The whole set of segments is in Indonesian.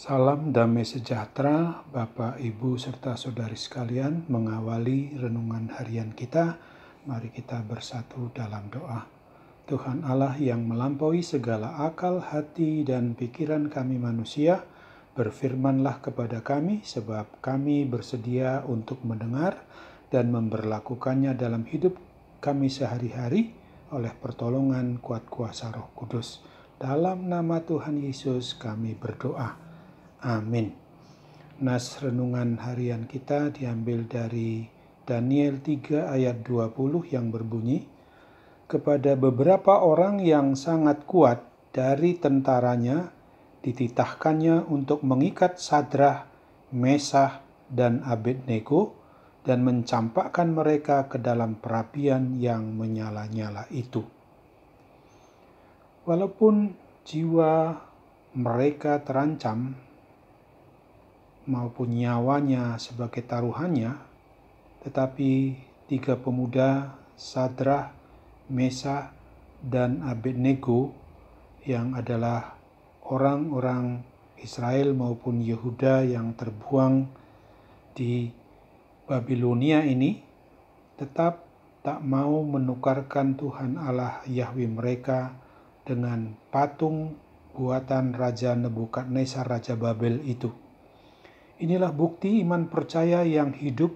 Salam damai sejahtera Bapak, Ibu, serta saudari sekalian. Mengawali renungan harian kita, mari kita bersatu dalam doa. Tuhan Allah yang melampaui segala akal, hati, dan pikiran kami manusia, berfirmanlah kepada kami sebab kami bersedia untuk mendengar dan memberlakukannya dalam hidup kami sehari-hari oleh pertolongan kuat kuasa Roh Kudus. Dalam nama Tuhan Yesus kami berdoa. Amin. Nas renungan harian kita diambil dari Daniel 3 ayat 20 yang berbunyi, kepada beberapa orang yang sangat kuat dari tentaranya dititahkannya untuk mengikat Sadrah, Mesah, dan Abednego dan mencampakkan mereka ke dalam perapian yang menyala-nyala itu. Walaupun jiwa mereka terancam maupun nyawanya sebagai taruhannya, tetapi tiga pemuda Sadrah, Mesah, dan Abednego yang adalah orang-orang Israel maupun Yehuda yang terbuang di Babilonia ini tetap tak mau menukarkan Tuhan Allah Yahweh mereka dengan patung buatan Raja Nebukadnezar Raja Babel itu. Inilah bukti iman percaya yang hidup,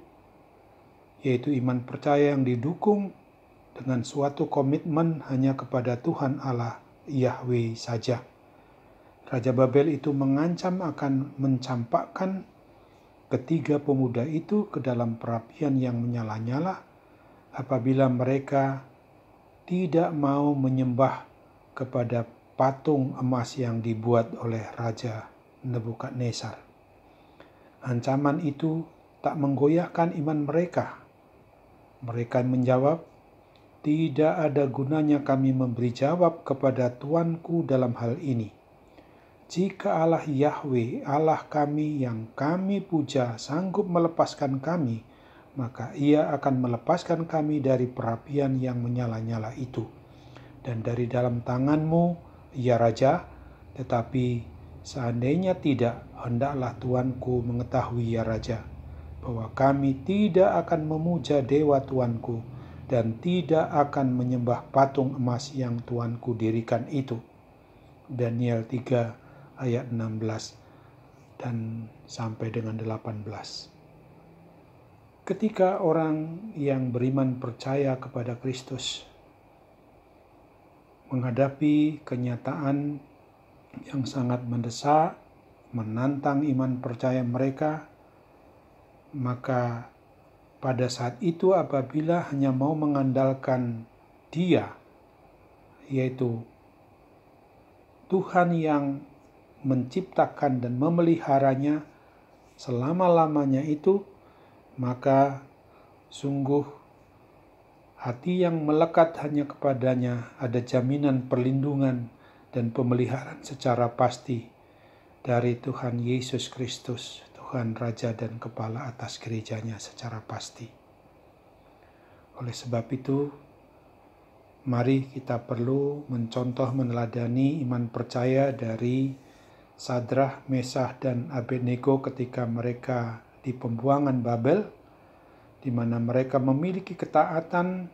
yaitu iman percaya yang didukung dengan suatu komitmen hanya kepada Tuhan Allah Yahweh saja. Raja Babel itu mengancam akan mencampakkan ketiga pemuda itu ke dalam perapian yang menyala-nyala apabila mereka tidak mau menyembah kepada patung emas yang dibuat oleh Raja Nebukadnezar. Ancaman itu tak menggoyahkan iman mereka. Mereka menjawab, "Tidak ada gunanya kami memberi jawab kepada Tuanku dalam hal ini. Jika Allah Yahweh, Allah kami yang kami puja, sanggup melepaskan kami, maka Ia akan melepaskan kami dari perapian yang menyala-nyala itu. Dan dari dalam tanganmu, ya Raja, tetapi seandainya tidak, hendaklah Tuanku mengetahui ya Raja, bahwa kami tidak akan memuja dewa Tuanku dan tidak akan menyembah patung emas yang Tuanku dirikan itu." Daniel 3 ayat 16 dan sampai dengan 18. Ketika orang yang beriman percaya kepada Kristus menghadapi kenyataan yang sangat mendesak, menantang iman percaya mereka, maka pada saat itu apabila hanya mau mengandalkan Dia, yaitu Tuhan yang menciptakan dan memeliharanya selama-lamanya itu, maka sungguh hati yang melekat hanya kepadanya ada jaminan perlindungan dan pemeliharaan secara pasti dari Tuhan Yesus Kristus, Tuhan Raja dan Kepala atas gerejanya secara pasti. Oleh sebab itu, mari kita perlu mencontoh meneladani iman percaya dari Sadrah, Mesah, dan Abednego ketika mereka di pembuangan Babel, di mana mereka memiliki ketaatan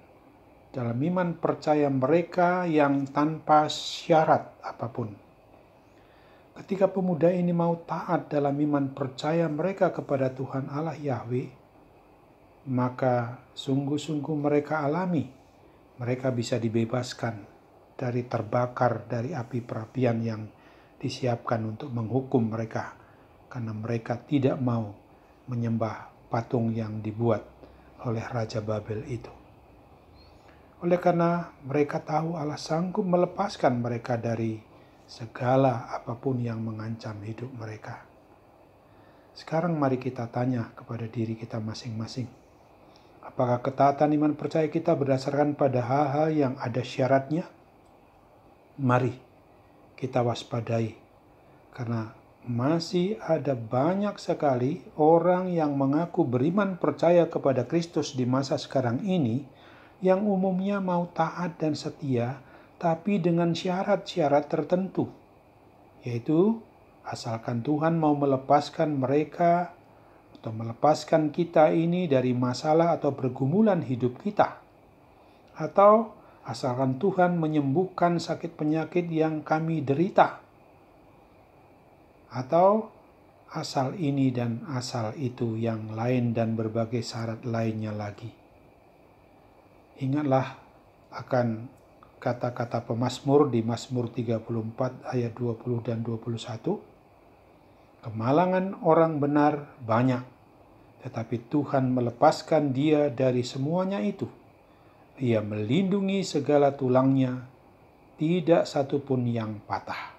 dalam iman percaya mereka yang tanpa syarat apapun. Ketika pemuda ini mau taat dalam iman percaya mereka kepada Tuhan Allah Yahweh, maka sungguh-sungguh mereka mereka bisa dibebaskan dari terbakar dari api perapian yang disiapkan untuk menghukum mereka, karena mereka tidak mau menyembah patung yang dibuat oleh Raja Babel itu. Oleh karena mereka tahu Allah sanggup melepaskan mereka dari segala apapun yang mengancam hidup mereka. Sekarang mari kita tanya kepada diri kita masing-masing. Apakah ketaatan iman percaya kita berdasarkan pada hal-hal yang ada syaratnya? Mari kita waspadai, karena masih ada banyak sekali orang yang mengaku beriman percaya kepada Kristus di masa sekarang ini, yang umumnya mau taat dan setia, tapi dengan syarat-syarat tertentu, yaitu asalkan Tuhan mau melepaskan mereka atau melepaskan kita ini dari masalah atau pergumulan hidup kita. Atau asalkan Tuhan menyembuhkan sakit penyakit yang kami derita. Atau asal ini dan asal itu yang lain dan berbagai syarat lainnya lagi. Ingatlah akan kata-kata pemazmur di Mazmur 34 ayat 20 dan 21. Kemalangan orang benar banyak, tetapi Tuhan melepaskan dia dari semuanya itu. Ia melindungi segala tulangnya, tidak satupun yang patah.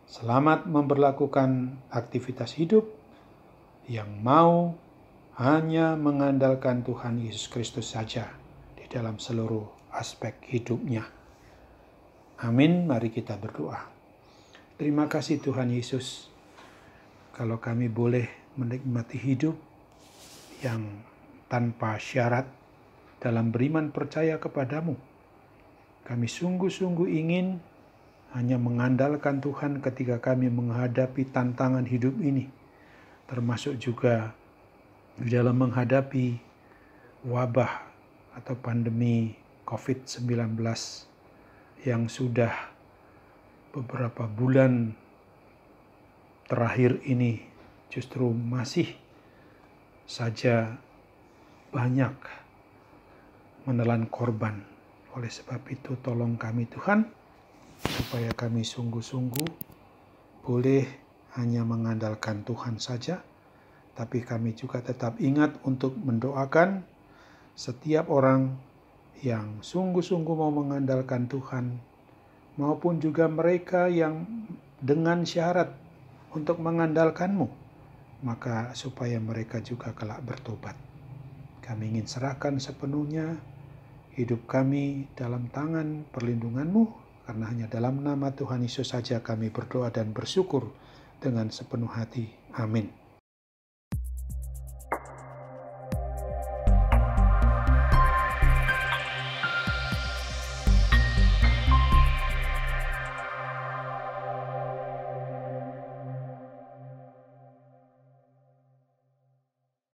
Selamat memperlakukan aktivitas hidup yang mau hanya mengandalkan Tuhan Yesus Kristus saja di dalam seluruh aspek hidupnya. Amin, mari kita berdoa. Terima kasih Tuhan Yesus, kalau kami boleh menikmati hidup yang tanpa syarat dalam beriman percaya kepadamu. Kami sungguh-sungguh ingin hanya mengandalkan Tuhan ketika kami menghadapi tantangan hidup ini, termasuk juga di dalam menghadapi wabah atau pandemi COVID-19 yang sudah beberapa bulan terakhir ini justru masih saja banyak menelan korban. Oleh sebab itu tolong kami Tuhan, supaya kami sungguh-sungguh boleh hanya mengandalkan Tuhan saja, tapi kami juga tetap ingat untuk mendoakan setiap orang yang sungguh-sungguh mau mengandalkan Tuhan, maupun juga mereka yang dengan syarat untuk mengandalkan-Mu, maka supaya mereka juga kelak bertobat. Kami ingin serahkan sepenuhnya hidup kami dalam tangan perlindungan-Mu, karena hanya dalam nama Tuhan Yesus saja kami berdoa dan bersyukur dengan sepenuh hati. Amin.